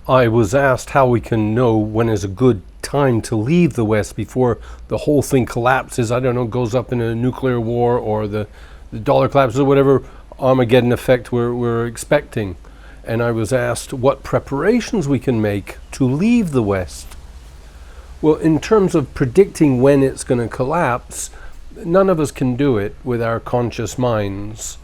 I was asked how we can know when is a good time to leave the West before the whole thing collapses. I don't know, goes up in a nuclear war, or the dollar collapses, or whatever Armageddon effect we're expecting. And I was asked what preparations we can make to leave the West. Well, in terms of predicting when it's going to collapse, none of us can do it with our conscious minds.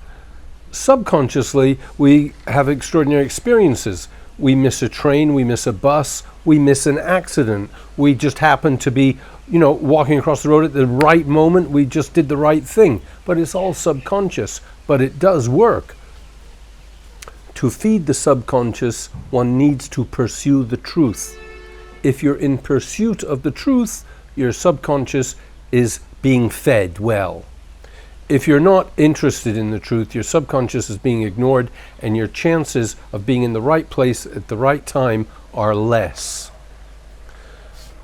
Subconsciously, we have extraordinary experiences. We miss a train, we miss a bus, we miss an accident. We just happen to be, walking across the road at the right moment. We just did the right thing. But it's all subconscious, but it does work. To feed the subconscious, one needs to pursue the truth. If you're in pursuit of the truth, your subconscious is being fed well. If you're not interested in the truth, your subconscious is being ignored, and your chances of being in the right place at the right time are less.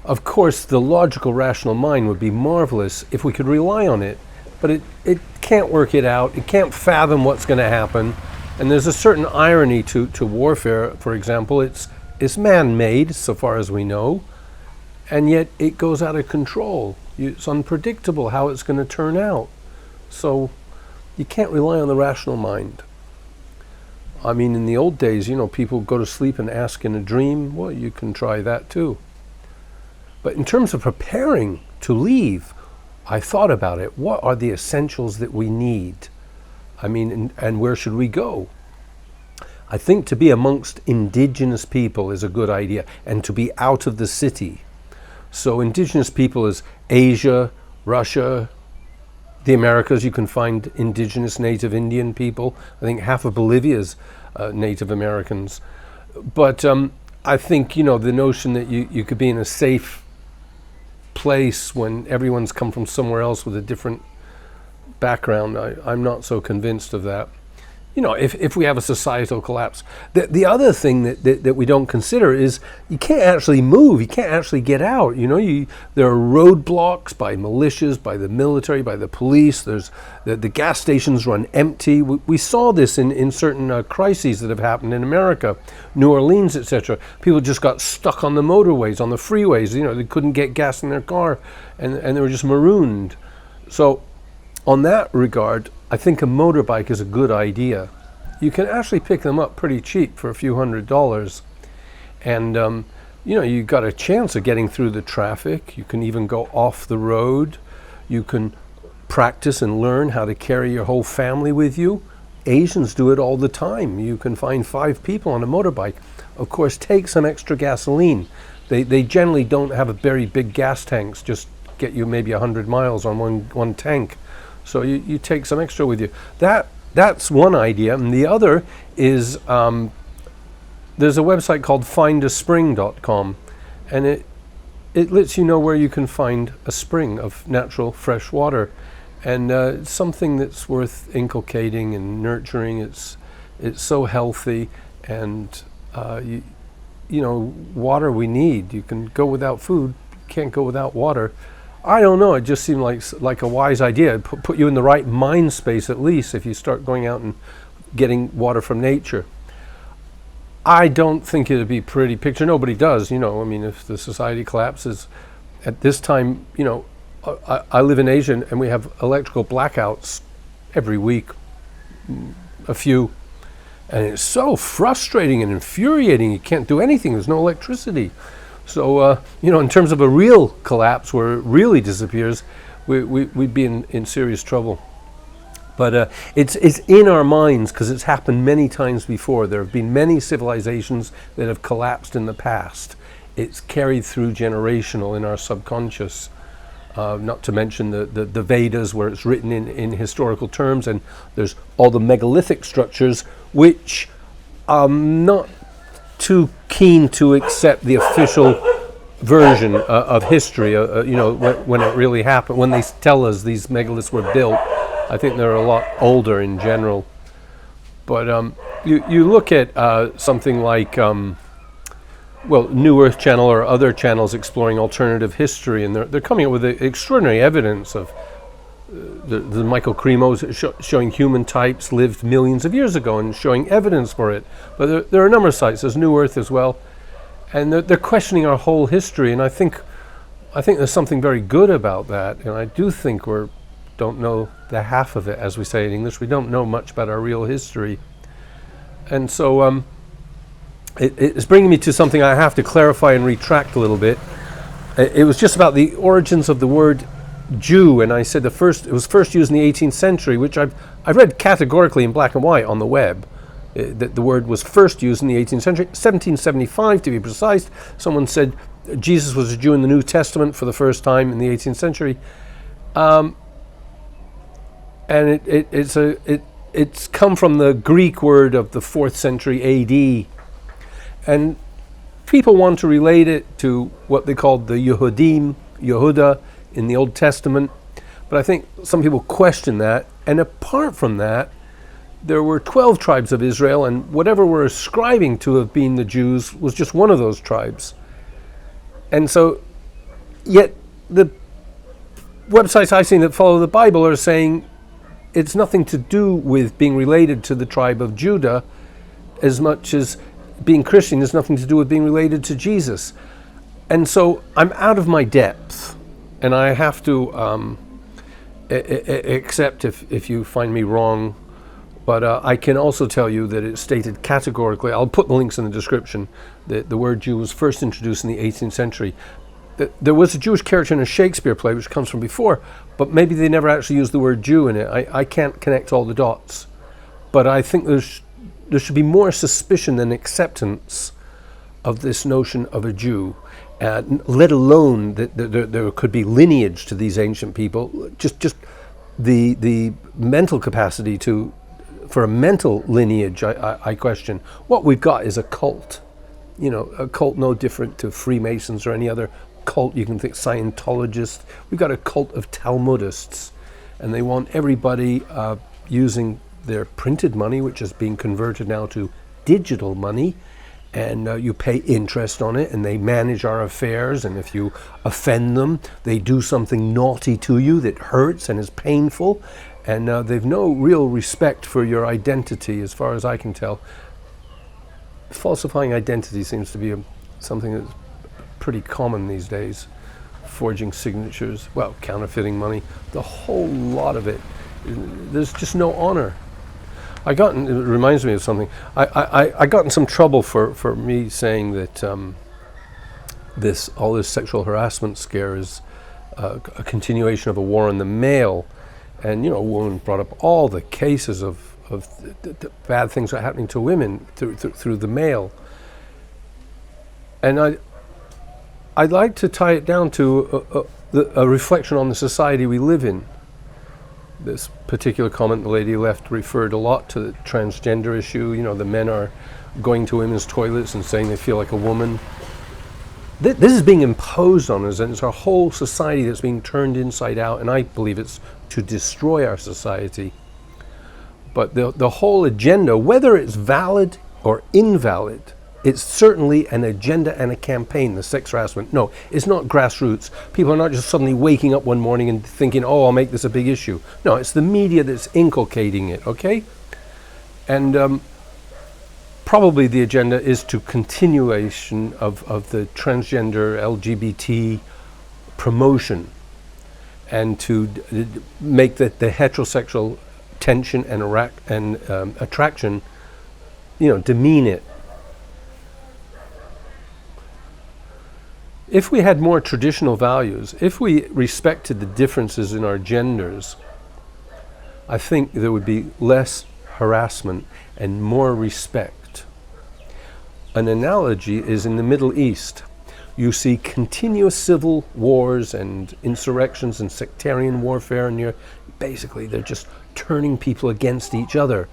Of course, the logical, rational mind would be marvelous if we could rely on it, but it can't work it out. It can't fathom what's going to happen. And there's a certain irony to warfare, for example. It's man-made, so far as we know, and yet it goes out of control. It's unpredictable how it's going to turn out. So you can't rely on the rational mind. I mean, in the old days, people go to sleep and ask in a dream. Well, you can try that too. But in terms of preparing to leave, I thought about it. What are the essentials that we need? I mean, and where should we go? I think to be amongst indigenous people is a good idea, and to be out of the city. So indigenous people is Asia, Russia, the Americas. You can find indigenous native Indian people. I think half of Bolivia is Native Americans. But I think, the notion that you could be in a safe place when everyone's come from somewhere else with a different background, I'm not so convinced of that. If we have a societal collapse. The other thing that we don't consider is you can't actually move, you can't actually get out. There are roadblocks by militias, by the military, by the police. There's the gas stations run empty. We saw this in certain crises that have happened in America, New Orleans, etc. People just got stuck on the motorways, on the freeways. They couldn't get gas in their car, and they were just marooned. So on that regard, I think a motorbike is a good idea. You can actually pick them up pretty cheap for a few $100s. And, you got a chance of getting through the traffic. You can even go off the road. You can practice and learn how to carry your whole family with you. Asians do it all the time. You can find 5 people on a motorbike. Of course, take some extra gasoline. They generally don't have a very big gas tanks, just get you maybe 100 miles on one tank. So you take some extra with you. That's one idea. And the other is there's a website called findaspring.com, and it lets you know where you can find a spring of natural fresh water. And it's something that's worth inculcating and nurturing. It's so healthy, and water we need. You can go without food, can't go without water. I don't know, it just seemed like a wise idea. Put you in the right mind space, at least, if you start going out and getting water from nature. I don't think it'd be a pretty picture. Nobody does, if the society collapses at this time, I live in Asia, and we have electrical blackouts every week, a few. And it's so frustrating and infuriating. You can't do anything. There's no electricity. So, in terms of a real collapse where it really disappears, we'd be in serious trouble. But it's in our minds because it's happened many times before. There have been many civilizations that have collapsed in the past. It's carried through generational in our subconscious. Not to mention the Vedas, where it's written in historical terms, and there's all the megalithic structures, which I'm not too keen to accept the official version of history, when it really happened, when they tell us these megaliths were built. I think they're a lot older in general. But you look at something like New Earth Channel or other channels exploring alternative history, and they're coming up with extraordinary evidence of the Michael Cremos showing human types lived millions of years ago and showing evidence for it. But there are a number of sites. There's New Earth as well. And they're questioning our whole history, and I think there's something very good about that, and I do think we don't know the half of it, as we say in English. We don't know much about our real history. And so it's bringing me to something I have to clarify and retract a little bit. It was just about the origins of the word Jew, and I said it was first used in the 18th century, which I've read categorically in black and white on the web. That the word was first used in the 18th century, 1775 to be precise. Someone said Jesus was a Jew in the New Testament for the first time in the 18th century, and it's come from the Greek word of the 4th century A.D. And people want to relate it to what they called the Yehuda in the Old Testament, but I think some people question that. And apart from that, there were 12 tribes of Israel, and whatever we're ascribing to have been the Jews was just one of those tribes. And so, yet the websites I've seen that follow the Bible are saying it's nothing to do with being related to the tribe of Judah as much as being Christian has nothing to do with being related to Jesus. And so I'm out of my depth, and I have to accept if you find me wrong. But I can also tell you that it's stated categorically, I'll put the links in the description, that the word Jew was first introduced in the 18th century. There was a Jewish character in a Shakespeare play, which comes from before, but maybe they never actually used the word Jew in it. I can't connect all the dots. But I think there should be more suspicion than acceptance of this notion of a Jew, let alone that there could be lineage to these ancient people. Just the mental capacity for a mental lineage, I question. What we've got is a cult. A cult no different to Freemasons or any other cult. You can think Scientologists. We've got a cult of Talmudists, and they want everybody using their printed money, which is being converted now to digital money, and you pay interest on it, and they manage our affairs, and if you offend them, they do something naughty to you that hurts and is painful. And they've no real respect for your identity, as far as I can tell. Falsifying identity seems to be something that's pretty common these days. Forging signatures, counterfeiting money, the whole lot of it. There's just no honor. It reminds me of something. I got in some trouble for me saying that all this sexual harassment scare is a continuation of a war on the male. And, a woman brought up all the cases of the bad things that are happening to women through the male. And I'd like to tie it down to a reflection on the society we live in. This particular comment the lady left referred a lot to the transgender issue. The men are going to women's toilets and saying they feel like a woman. This is being imposed on us, and it's our whole society that's being turned inside out, and I believe it's to destroy our society. But the whole agenda, whether it's valid or invalid, it's certainly an agenda and a campaign, the sex harassment. No, it's not grassroots. People are not just suddenly waking up one morning and thinking, I'll make this a big issue. No, it's the media that's inculcating it, okay? And probably the agenda is to continuation of the transgender LGBT promotion, and to make the heterosexual tension and attraction, demean it. If we had more traditional values, if we respected the differences in our genders, I think there would be less harassment and more respect. An analogy is in the Middle East. You see continuous civil wars and insurrections and sectarian warfare, and they're just turning people against each other.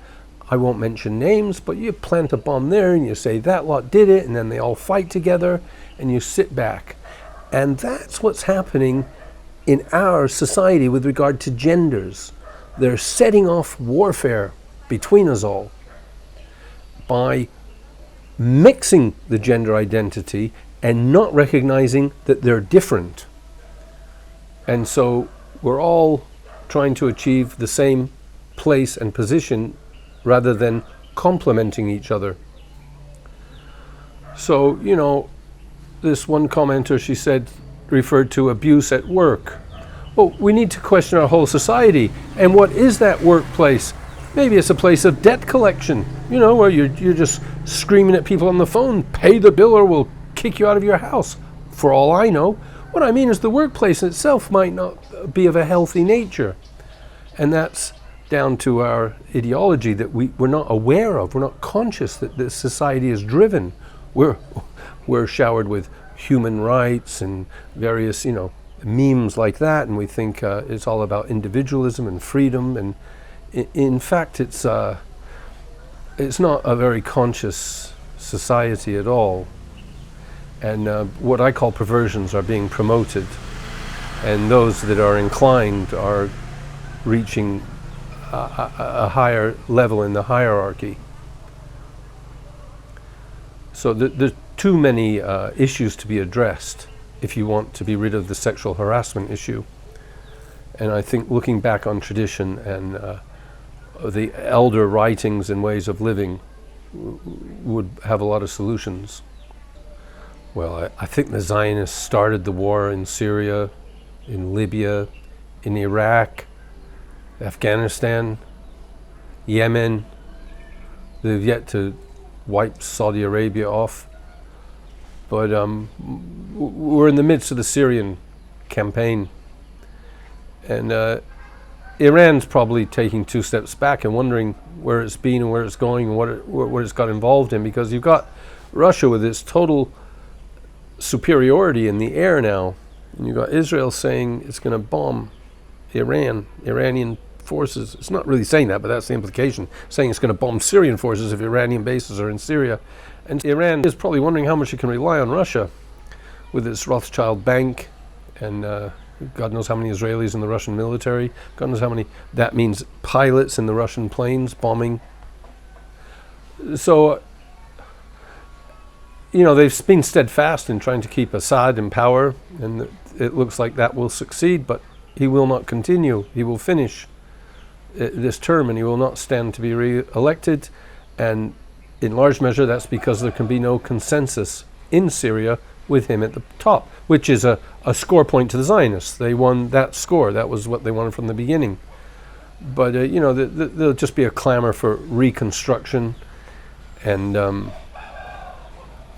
I won't mention names, but you plant a bomb there and you say that lot did it, and then they all fight together, and you sit back. And that's what's happening in our society with regard to genders. They're setting off warfare between us all by mixing the gender identity and not recognizing that they're different. And so we're all trying to achieve the same place and position rather than complementing each other. So, this one commenter, she said, referred to abuse at work. Well, we need to question our whole society. And what is that workplace? Maybe it's a place of debt collection, where you're just screaming at people on the phone, pay the bill or we'll kick you out of your house, for all I know. What I mean is the workplace itself might not be of a healthy nature. And that's down to our ideology that we're not aware of, we're not conscious that this society is driven. We're showered with human rights and various, memes like that, and we think it's all about individualism and freedom, and in fact it's not a very conscious society at all. And what I call perversions are being promoted, and those that are inclined are reaching a higher level in the hierarchy. So there's too many issues to be addressed if you want to be rid of the sexual harassment issue. And I think looking back on tradition and the elder writings and ways of living would have a lot of solutions. Well, I think the Zionists started the war in Syria, in Libya, in Iraq, Afghanistan, Yemen. They've yet to wipe Saudi Arabia off. But we're in the midst of the Syrian campaign. And Iran's probably taking 2 steps back and wondering where it's been and where it's going and what it's got involved in, because you've got Russia with its total superiority in the air now, and you've got Israel saying it's going to bomb Iranian forces. It's not really saying that, but that's the implication, saying it's going to bomb Syrian forces if Iranian bases are in Syria. And Iran is probably wondering how much it can rely on Russia with its Rothschild bank, and God knows how many Israelis in the Russian military, God knows how many, that means pilots in the Russian planes bombing. So, they've been steadfast in trying to keep Assad in power, and it looks like that will succeed, but he will not continue. He will finish this term, and he will not stand to be re-elected. And in large measure, that's because there can be no consensus in Syria with him at the top, which is a score point to the Zionists. They won that score. That was what they wanted from the beginning. But, there'll just be a clamor for reconstruction, and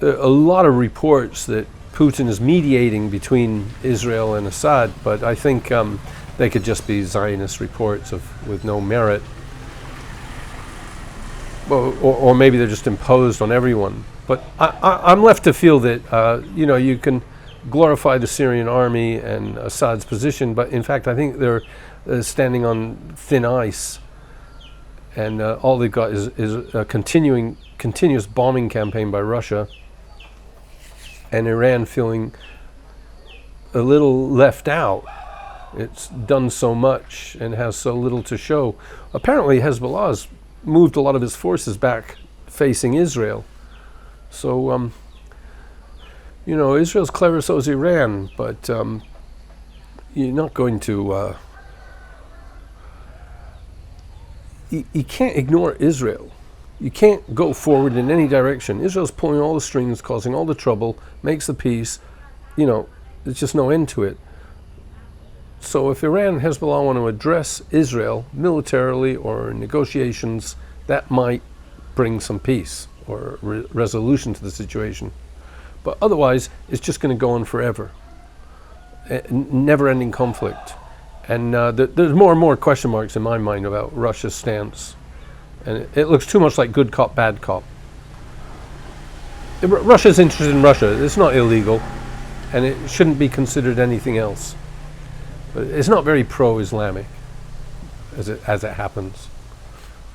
a lot of reports that Putin is mediating between Israel and Assad, but I think they could just be Zionist reports with no merit. Or maybe they're just imposed on everyone. But I'm left to feel that, you can glorify the Syrian army and Assad's position, but in fact I think they're standing on thin ice, and all they've got is a continuous bombing campaign by Russia, and Iran feeling a little left out. It's done so much and has so little to show. Apparently Hezbollah's moved a lot of its forces back facing Israel. So, Israel's clever, so is Iran, but you're not going to... You can't ignore Israel. You can't go forward in any direction. Israel's pulling all the strings, causing all the trouble, makes the peace. There's just no end to it. So if Iran and Hezbollah want to address Israel militarily or in negotiations, that might bring some peace or resolution to the situation. But otherwise, it's just going to go on forever. Never-ending conflict. And there's more and more question marks in my mind about Russia's stance. And it looks too much like good cop, bad cop. Russia's interested in Russia. It's not illegal, and it shouldn't be considered anything else. But it's not very pro-Islamic, as it happens.